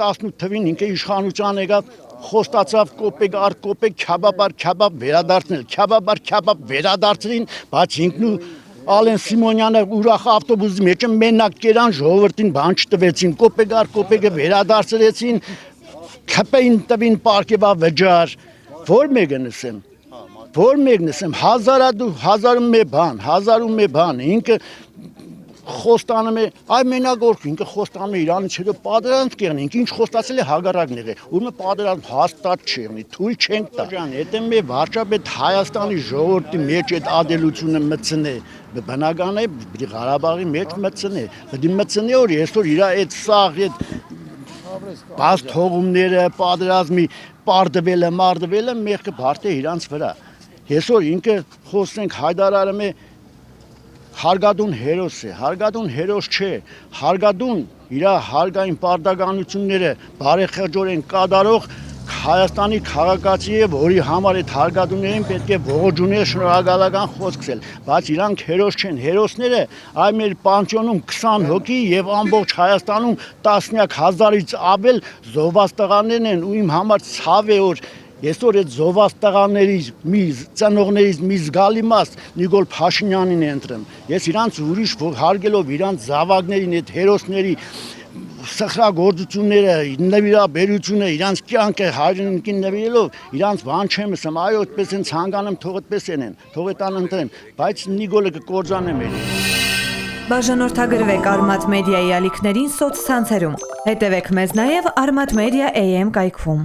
2018 թվին ինքը իշխանության եկավ խոստացավ կոպեկ առ կոպեկ քյաբաբ առ քյաբաբ վերադարձնել, քյաբաբ առ քյաբաբ վերադարձրին, բայց ինքն ու Ալեն Սիմոնյանը ուրախ ավտոբուսի մեջ մենակ կերան ժողովրդին բան չտվեցին, կոպեկ առ կոպեկը վերադարձրեցին, քպեին տվին պարկեվա վճար, որ մեկն ասեմ, հազարում մի բան, ինքը խոստանում է, այ մենագորգ ինքը խոստանում է Իրանից հետո պատերազմ կեղնի, ինքը ինչ խոստացել է հագարակն եղել, ուրեմն պատերազմ հաստատ չեղնի, թույլ չենք տա։ Եթե մի վարչապետ Հայաստանի ժողովրդի մեջ այդ ադելությունը մտցնե, բնական է Ղարաբաղի մեջ մտցնե, պետք է մտցնի որ այսօր իր այդ սաղ այդ բաց թողումները, պատերազմի պարտվելը, մարտվելը մեղքը բարդ է իրանց վրա։ Այսօր ինքը խոսենք Հայդար Ալիևը հարգադուն հերոս է, հարգադուն հերոս չէ, հարգադուն իր հարգային պարտականությունները բարեխեղճորեն կատարող Հայաստանի քաղաքացի է, որի համար այդ հարգադուներին պետք է ողջունել, շնորհակալական խոսք ասել, բայց իրանք հերոս չեն, հերոսները այ մեր պանթեոնում 20 հոգի եւ ամբողջ Հայաստանում տասնյակ հազարից ավել զոհված տղաներն են ու իմ համար ցավ է որ Այսօր այդ զոհված տղաներից ծնողներից մի զգալի մաս Նիկոլ Փաշինյանին է ընտրում։ Ես իրանց ուրիշ հարգելով իրանց զավակներին, այդ հերոսների սխրագործությունները, նվիրաբերությունը, իրանց կյանքը հայրենիքին նվիրելով, իրանց բան չեմ ասում, այո, այդպես են ցանկանում, թող այդպես են, թող այդան ընտրեն, բայց Նիկոլը կկործանե մեր։ Բաժանորդագրվեք Արմաթ մեդիայի ալիքներին սոցցանցերում։ Հետևեք մեզ նաև Արմաթ մեդիա AM կայքում։